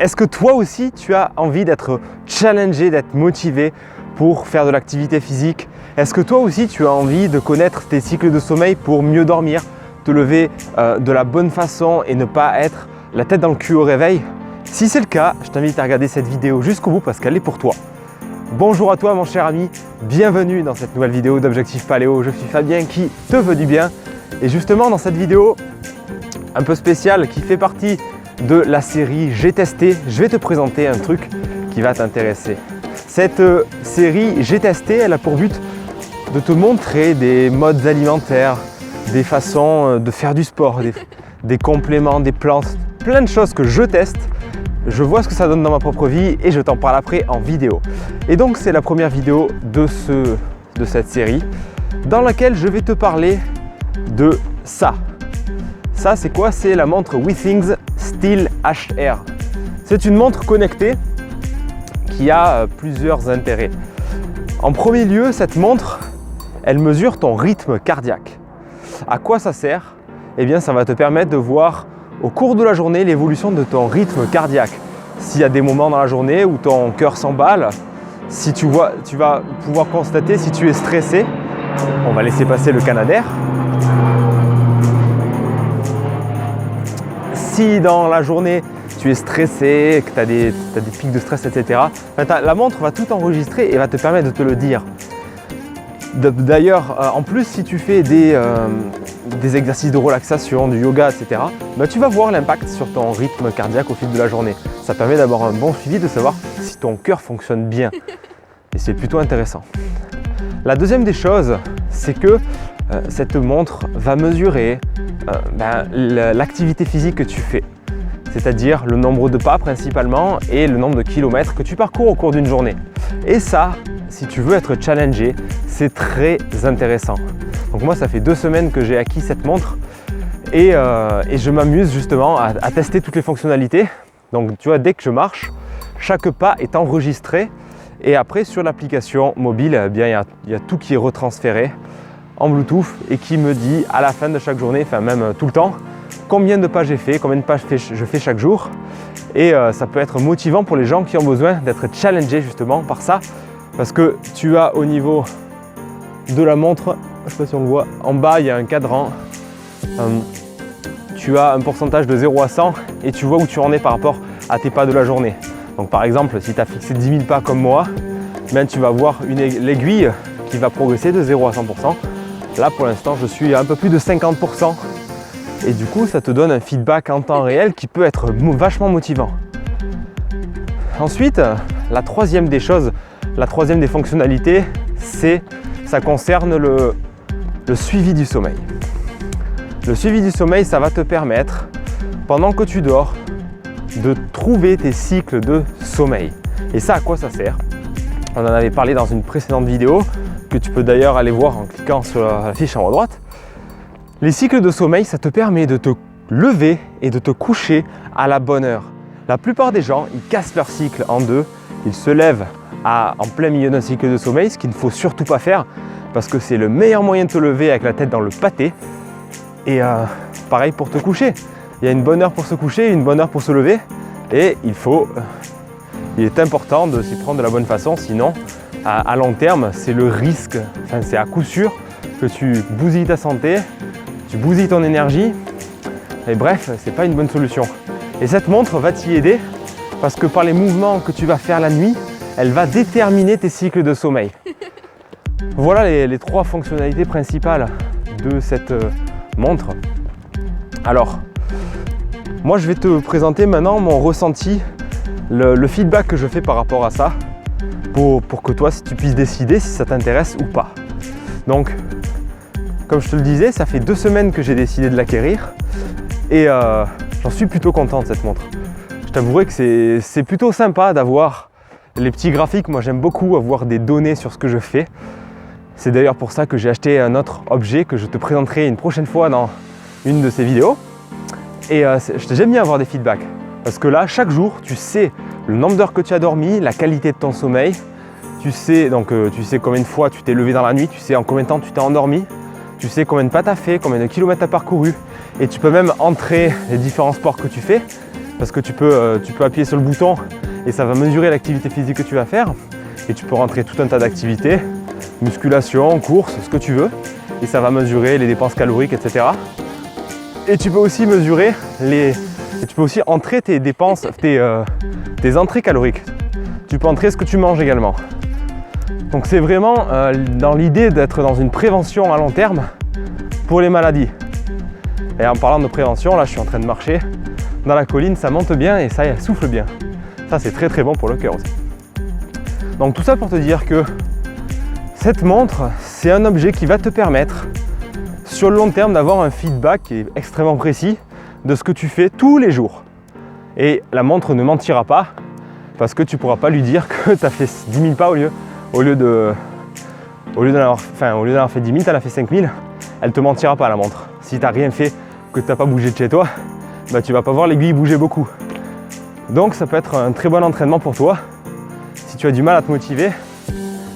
Est-ce que toi aussi tu as envie d'être challengé, d'être motivé pour faire de l'activité physique? Est-ce que toi aussi tu as envie de connaître tes cycles de sommeil pour mieux dormir, te lever de la bonne façon et ne pas être la tête dans le cul au réveil? Si c'est le cas, je t'invite à regarder cette vidéo jusqu'au bout parce qu'elle est pour toi. Bonjour à toi mon cher ami, bienvenue dans cette nouvelle vidéo d'Objectif Paléo. Je suis Fabien qui te veut du bien. Et justement dans cette vidéo un peu spéciale qui fait partie de la série J'ai testé, je vais te présenter un truc qui va t'intéresser. Cette série J'ai testé, elle a pour but de te montrer des modes alimentaires, des façons de faire du sport, des compléments, des plantes, plein de choses que je teste. Je vois ce que ça donne dans ma propre vie et je t'en parle après en vidéo. Et donc c'est la première vidéo de cette série dans laquelle je vais te parler de ça. Ça c'est quoi? C'est la montre Withings Steel HR. C'est une montre connectée qui a plusieurs intérêts. En premier lieu, cette montre, elle mesure ton rythme cardiaque. À quoi ça sert? Eh bien ça va te permettre de voir au cours de la journée l'évolution de ton rythme cardiaque. S'il y a des moments dans la journée où ton cœur s'emballe, si tu vas pouvoir constater si tu es stressé. On va laisser passer le canadair. Si dans la journée tu es stressé, que tu as des pics de stress, etc., la montre va tout enregistrer et va te permettre de te le dire. D'ailleurs, en plus, si tu fais des exercices de relaxation, du yoga, etc., tu vas voir l'impact sur ton rythme cardiaque au fil de la journée. Ça permet d'avoir un bon suivi, de savoir si ton cœur fonctionne bien. Et c'est plutôt intéressant. La deuxième des choses, c'est que cette montre va mesurer l'activité physique que tu fais. C'est-à-dire le nombre de pas principalement et le nombre de kilomètres que tu parcours au cours d'une journée. Et ça, si tu veux être challengé, c'est très intéressant. Donc moi, ça fait 2 semaines que j'ai acquis cette montre et je m'amuse justement à tester toutes les fonctionnalités. Donc tu vois, dès que je marche, chaque pas est enregistré et après sur l'application mobile, eh bien, il y a tout qui est retransféré en Bluetooth et qui me dit à la fin de chaque journée, enfin même tout le temps, combien de pas j'ai fait, combien de pas je fais chaque jour. Et ça peut être motivant pour les gens qui ont besoin d'être challengés justement par ça. Parce que tu as au niveau de la montre, je ne sais pas si on le voit, en bas il y a un cadran. Tu as un pourcentage de 0 à 100 et tu vois où tu en es par rapport à tes pas de la journée. Donc par exemple, si tu as fixé 10 000 pas comme moi, tu vas voir l'aiguille qui va progresser de 0 à 100%. Là pour l'instant, je suis à un peu plus de 50%. Et du coup, ça te donne un feedback en temps réel qui peut être vachement motivant. Ensuite, la troisième des choses, la troisième des fonctionnalités, ça concerne le suivi du sommeil. Le suivi du sommeil, ça va te permettre, pendant que tu dors, de trouver tes cycles de sommeil. Et ça, à quoi ça sert? On en avait parlé dans une précédente vidéo, que tu peux d'ailleurs aller voir en cliquant sur la fiche en haut à droite. Les cycles de sommeil, ça te permet de te lever et de te coucher à la bonne heure. La plupart des gens, ils cassent leur cycle en deux, ils se lèvent en plein milieu d'un cycle de sommeil, ce qu'il ne faut surtout pas faire parce que c'est le meilleur moyen de te lever avec la tête dans le pâté. Et pareil pour te coucher. Il y a une bonne heure pour se coucher, une bonne heure pour se lever et il est important de s'y prendre de la bonne façon, sinon à long terme, c'est le risque, c'est à coup sûr que tu bousilles ta santé, tu bousilles ton énergie et bref, c'est pas une bonne solution. Et cette montre va t'y aider parce que par les mouvements que tu vas faire la nuit, elle va déterminer tes cycles de sommeil. Voilà les 3 fonctionnalités principales de cette montre. Alors, moi je vais te présenter maintenant mon ressenti, le feedback que je fais par rapport à ça, pour que toi, si tu puisses décider si ça t'intéresse ou pas. Donc, comme je te le disais, ça fait 2 semaines que j'ai décidé de l'acquérir et j'en suis plutôt content de cette montre. Je t'avouerai que c'est plutôt sympa d'avoir les petits graphiques. Moi j'aime beaucoup avoir des données sur ce que je fais. C'est d'ailleurs pour ça que j'ai acheté un autre objet que je te présenterai une prochaine fois dans une de ces vidéos. Et j'aime bien avoir des feedbacks parce que là, chaque jour, tu sais le nombre d'heures que tu as dormi, la qualité de ton sommeil. Tu sais combien de fois tu t'es levé dans la nuit, tu sais en combien de temps tu t'es endormi, tu sais combien de pas tu as fait, combien de kilomètres tu as parcouru. Et tu peux même entrer les différents sports que tu fais. parce que tu peux appuyer sur le bouton et ça va mesurer l'activité physique que tu vas faire. Et tu peux rentrer tout un tas d'activités, musculation, course, ce que tu veux. Et ça va mesurer les dépenses caloriques, etc. Et tu peux aussi mesurer tu peux aussi entrer tes dépenses, tes entrées caloriques. Tu peux entrer ce que tu manges également. Donc c'est vraiment dans l'idée d'être dans une prévention à long terme pour les maladies. Et en parlant de prévention, là je suis en train de marcher dans la colline, ça monte bien et ça souffle bien. Ça c'est très très bon pour le cœur aussi. Donc tout ça pour te dire que cette montre, c'est un objet qui va te permettre sur le long terme d'avoir un feedback qui est extrêmement précis de ce que tu fais tous les jours. Et la montre ne mentira pas parce que tu ne pourras pas lui dire que tu as fait 10 000 pas au lieu d'en avoir fait 10 000, tu en as fait 5 000. Elle ne te mentira pas la montre. Si tu n'as rien fait, que tu n'as pas bougé de chez toi, bah, tu ne vas pas voir l'aiguille bouger beaucoup. Donc ça peut être un très bon entraînement pour toi. Si tu as du mal à te motiver,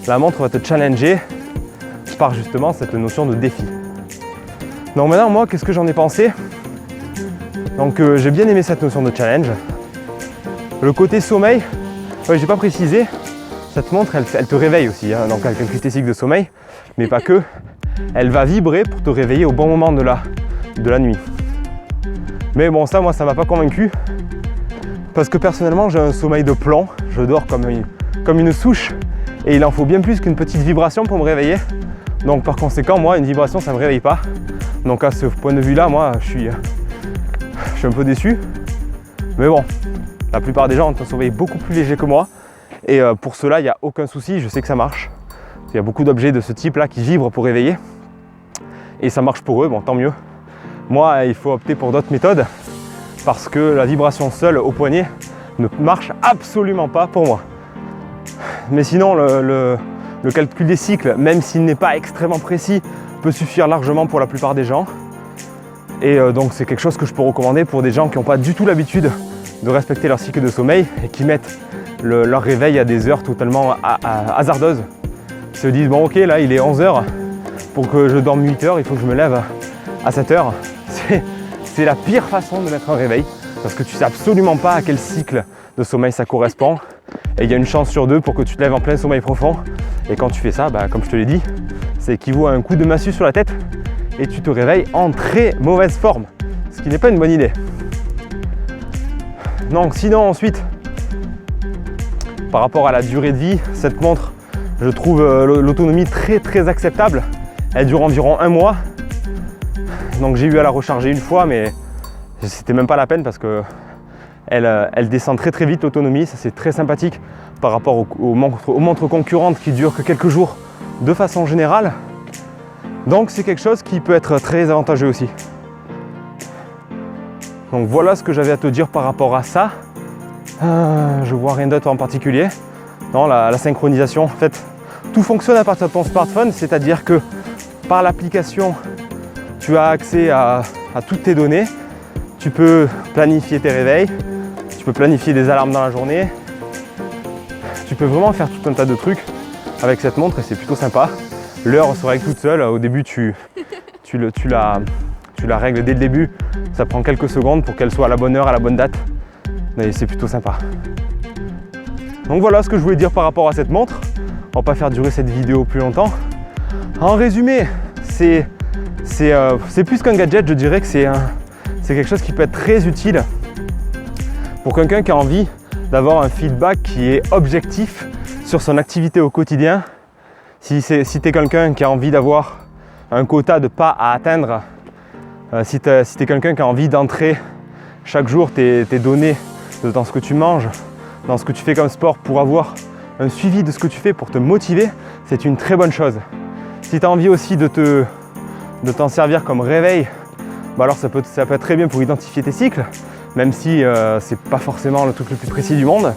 la montre va te challenger par justement cette notion de défi. Donc maintenant, moi, qu'est-ce que j'en ai pensé? Donc j'ai bien aimé cette notion de challenge. Le côté sommeil, j'ai pas précisé, cette montre, elle te réveille aussi, hein, donc avec un critésique de sommeil, mais pas que. Elle va vibrer pour te réveiller au bon moment de la nuit. Mais bon, ça, moi, ça m'a pas convaincu, parce que personnellement, j'ai un sommeil de plomb, je dors comme une souche, et il en faut bien plus qu'une petite vibration pour me réveiller. Donc par conséquent, moi, une vibration, ça me réveille pas. Donc à ce point de vue-là, moi, je suis un peu déçu. Mais bon, la plupart des gens ont un sommeil beaucoup plus léger que moi. Et pour cela, il n'y a aucun souci, je sais que ça marche. Il y a beaucoup d'objets de ce type-là qui vibrent pour réveiller. Et ça marche pour eux, bon, tant mieux. Moi, il faut opter pour d'autres méthodes. Parce que la vibration seule au poignet ne marche absolument pas pour moi. Mais sinon, le calcul des cycles, même s'il n'est pas extrêmement précis, peut suffire largement pour la plupart des gens. Et donc c'est quelque chose que je peux recommander pour des gens qui n'ont pas du tout l'habitude de respecter leur cycle de sommeil et qui mettent leur réveil à des heures totalement hasardeuses. Ils se disent bon ok, là il est 11h, pour que je dorme 8 heures, il faut que je me lève à 7h. C'est la pire façon de mettre un réveil parce que tu sais absolument pas à quel cycle de sommeil ça correspond. Et il y a une chance sur deux pour que tu te lèves en plein sommeil profond. Et quand tu fais ça, bah, comme je te l'ai dit, ça équivaut à un coup de massue sur la tête et tu te réveilles en très mauvaise forme, ce qui n'est pas une bonne idée. Donc sinon ensuite, par rapport à la durée de vie, cette montre, je trouve l'autonomie très très acceptable. Elle dure environ 1 mois. Donc j'ai eu à la recharger une fois, mais c'était même pas la peine parce que elle descend très très vite l'autonomie, ça c'est très sympathique par rapport aux montres concurrentes qui durent que quelques jours de façon générale. Donc c'est quelque chose qui peut être très avantageux aussi. Donc voilà ce que j'avais à te dire par rapport à ça. Je vois rien d'autre en particulier. Non, la synchronisation, en fait, tout fonctionne à partir de ton smartphone, c'est-à-dire que par l'application, tu as accès à toutes tes données. Tu peux planifier tes réveils, tu peux planifier des alarmes dans la journée. Tu peux vraiment faire tout un tas de trucs avec cette montre et c'est plutôt sympa. L'heure se règle toute seule. Au début, tu la règles dès le début. Ça prend quelques secondes pour qu'elle soit à la bonne heure, à la bonne date. Et c'est plutôt sympa. Donc voilà ce que je voulais dire par rapport à cette montre. On va pas faire durer cette vidéo plus longtemps. En résumé, c'est plus qu'un gadget, je dirais que c'est quelque chose qui peut être très utile pour quelqu'un qui a envie d'avoir un feedback qui est objectif sur son activité au quotidien. Si tu es quelqu'un qui a envie d'avoir un quota de pas à atteindre, si tu es quelqu'un qui a envie d'entrer chaque jour tes données dans ce que tu manges, dans ce que tu fais comme sport pour avoir un suivi de ce que tu fais pour te motiver, c'est une très bonne chose. Si tu as envie aussi de t'en servir comme réveil, bah alors ça peut être très bien pour identifier tes cycles, même si c'est pas forcément le truc le plus précis du monde.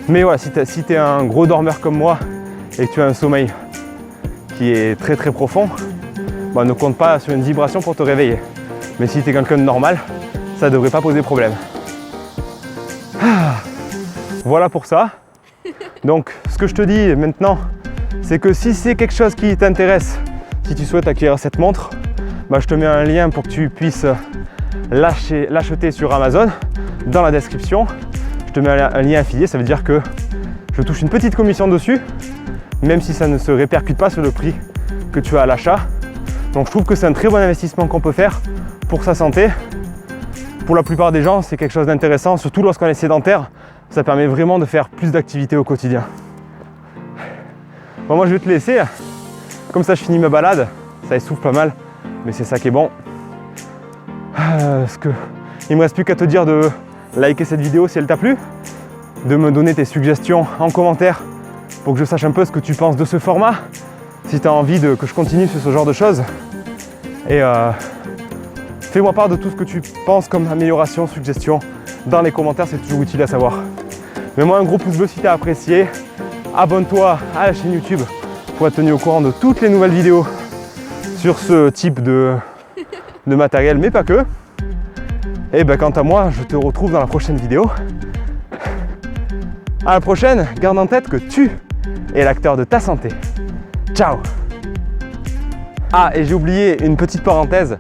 Mais voilà, si tu es un gros dormeur comme moi et que tu as un sommeil qui est très très profond, bah ne compte pas sur une vibration pour te réveiller. Mais si tu es quelqu'un de normal, ça ne devrait pas poser problème. Voilà pour ça. Donc ce que je te dis maintenant, c'est que si c'est quelque chose qui t'intéresse, si tu souhaites acquérir cette montre, bah je te mets un lien pour que tu puisses l'acheter sur Amazon. dans la description. Je te mets un lien affilié, ça veut dire que je touche une petite commission dessus, même si ça ne se répercute pas sur le prix que tu as à l'achat. Donc je trouve que c'est un très bon investissement qu'on peut faire pour sa santé. Pour la plupart des gens, c'est quelque chose d'intéressant, surtout lorsqu'on est sédentaire. Ça permet vraiment de faire plus d'activités au quotidien. Bon, moi je vais te laisser, comme ça je finis ma balade. Ça essouffle pas mal, mais c'est ça qui est bon. Il me reste plus qu'à te dire de liker cette vidéo si elle t'a plu, de me donner tes suggestions en commentaire pour que je sache un peu ce que tu penses de ce format, si tu as envie que je continue sur ce genre de choses. Et fais-moi part de tout ce que tu penses comme amélioration, suggestion dans les commentaires, c'est toujours utile à savoir. Mets-moi un gros pouce bleu si tu as apprécié, abonne-toi à la chaîne YouTube pour être tenu au courant de toutes les nouvelles vidéos sur ce type de matériel, mais pas que. Et ben quant à moi, je te retrouve dans la prochaine vidéo. À la prochaine, garde en tête que tu es l'acteur de ta santé. Ciao! Ah, et j'ai oublié une petite parenthèse.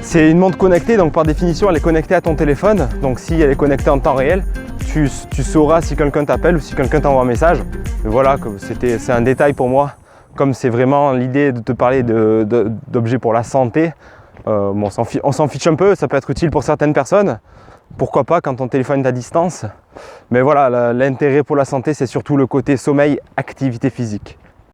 C'est une montre connectée, donc par définition, elle est connectée à ton téléphone. Donc si elle est connectée en temps réel, tu sauras si quelqu'un t'appelle ou si quelqu'un t'envoie un message. Mais voilà, c'est un détail pour moi. Comme c'est vraiment l'idée de te parler d'objets pour la santé, bon, on s'en fiche un peu, ça peut être utile pour certaines personnes. Pourquoi pas quand ton téléphone est à distance. Mais voilà, l'intérêt pour la santé, c'est surtout le côté sommeil, activité physique.